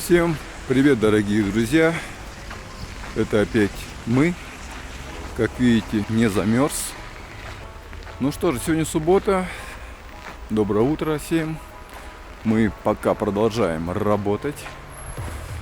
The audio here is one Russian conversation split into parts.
Всем привет, дорогие друзья! Это опять мы. Как видите, не замерз. Ну что же, сегодня суббота. Доброе утро всем. Мы пока продолжаем работать.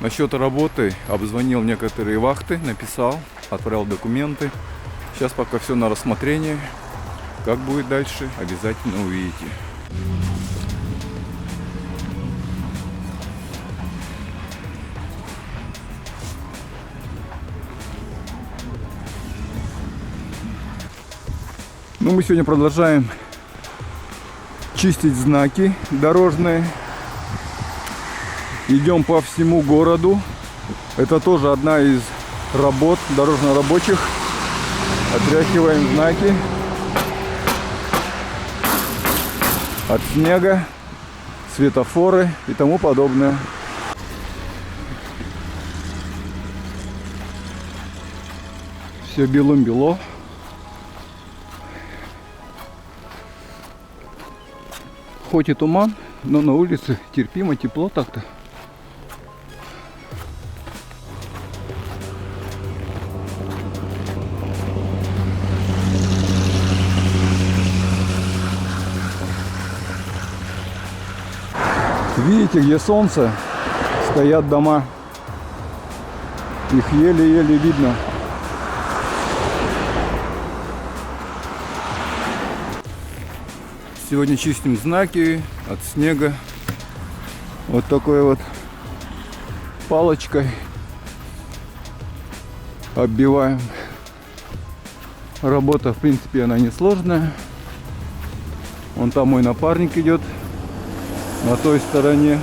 Насчет работы обзвонил некоторые вахты, написал, отправил документы. Сейчас пока все на рассмотрение. Как будет дальше, обязательно увидите. Ну, мы сегодня продолжаем чистить знаки дорожные. Идем по всему городу. Это тоже одна из работ дорожно-рабочих. Отряхиваем знаки от снега, светофоры и тому подобное. Все белым-бело. Хоть и туман, но на улице терпимо, тепло так-то. Видите, где солнце, стоят дома. Их еле-еле видно. Сегодня чистим знаки от снега. Вот такой вот палочкой оббиваем. Работа, в принципе, она несложная. Вон там мой напарник идет на той стороне.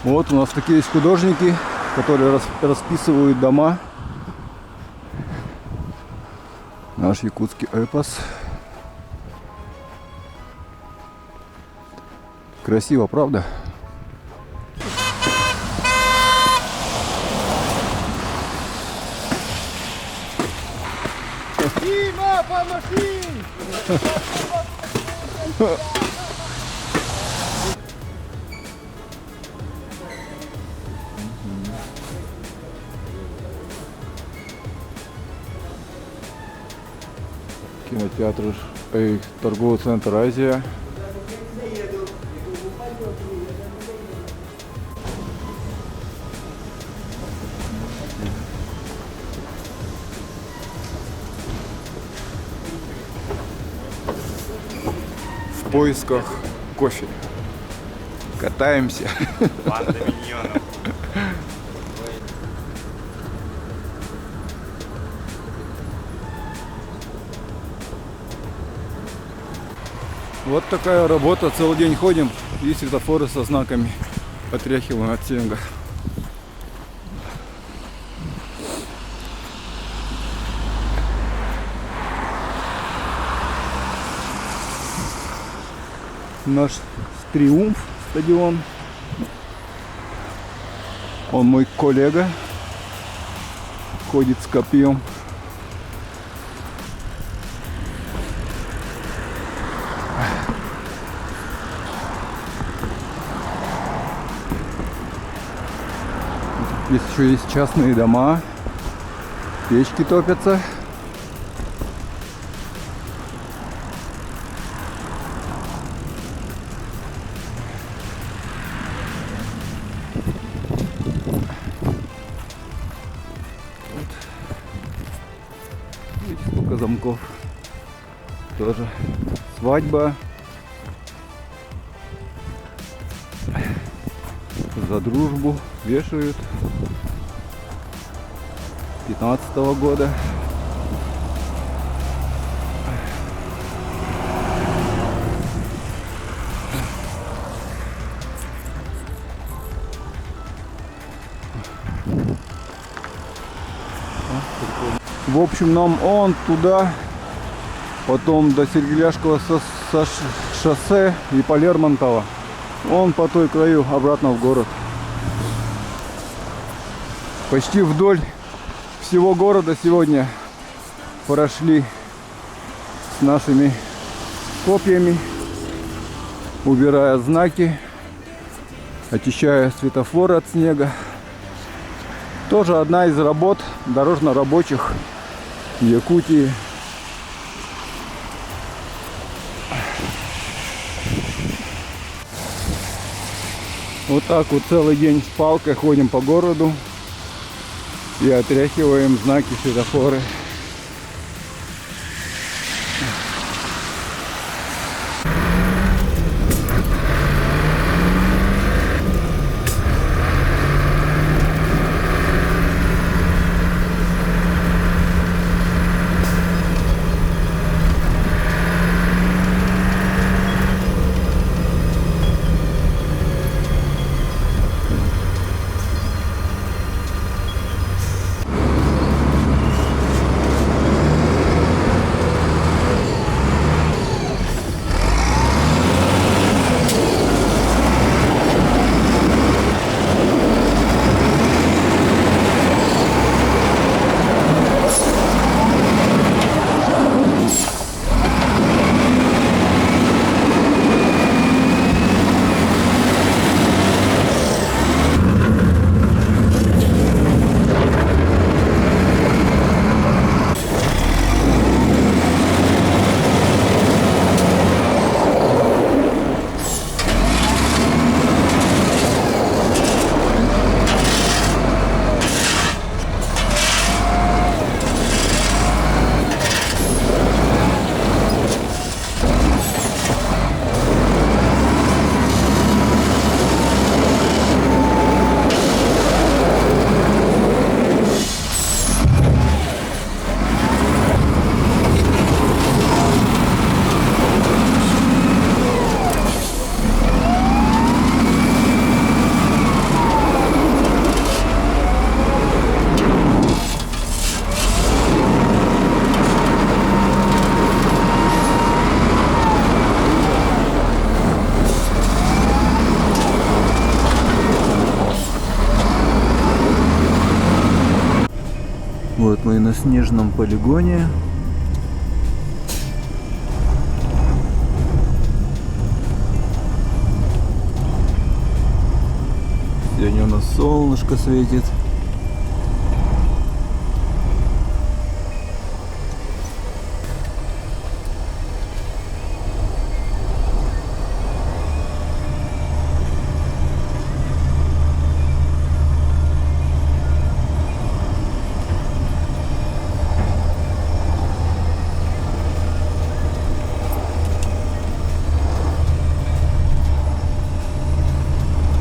Вот у нас такие есть художники, которые расписывают дома. Наш якутский эпос. Красиво, правда? Дима, помоги! Кинотеатр, торговый центр Азия. В поисках кофе. Катаемся. Банда миньонов. Вот такая работа. Целый день ходим и светофоры со знаками отряхиваем от снега. Наш Триумф стадион. Он мой коллега. Ходит с копьем. Здесь еще есть частные дома. Печки топятся. Видите, сколько замков. Тоже свадьба. За дружбу вешают. 15-го года. В общем, нам он туда, потом до Сергеляшкова шоссе и по Лермонтова. Он по той краю обратно в город. Почти вдоль всего города сегодня прошли с нашими копьями, убирая знаки, очищая светофоры от снега. Тоже одна из работ дорожно-рабочих в Якутии. Вот так вот целый день с палкой ходим по городу и отряхиваем знаки, светофоры. Вот мы и на снежном полигоне. Сегодня у нас солнышко светит.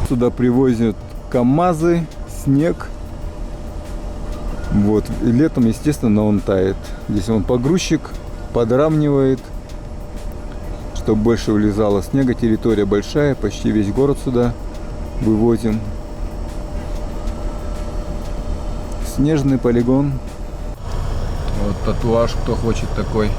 Сюда привозят КАМАЗы, снег. Вот. И летом, естественно, он тает. Здесь он погрузчик подравнивает, чтобы больше влезало снега. Территория большая, почти весь город сюда вывозим. Снежный полигон. Вот татуаж, кто хочет такой.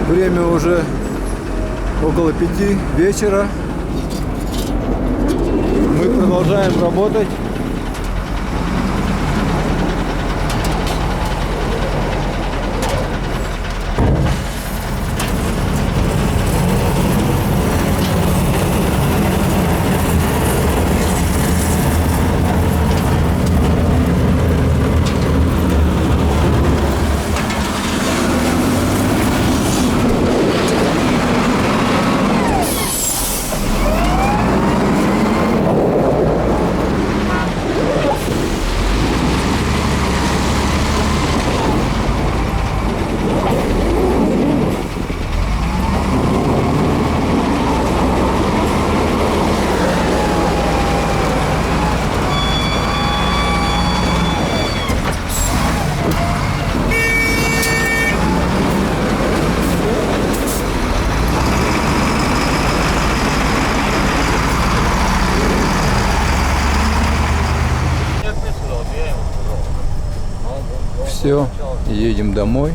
Время уже около 5 вечера. Мы продолжаем работать. Все, едем домой.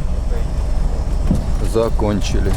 Закончили.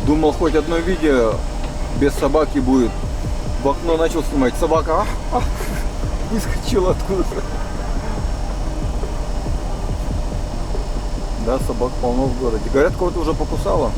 Думал, хоть одно видео без собаки будет. В окно начал снимать. Собака выскочила откуда-то. Да, собак полно в городе. Говорят, кого-то уже покусала.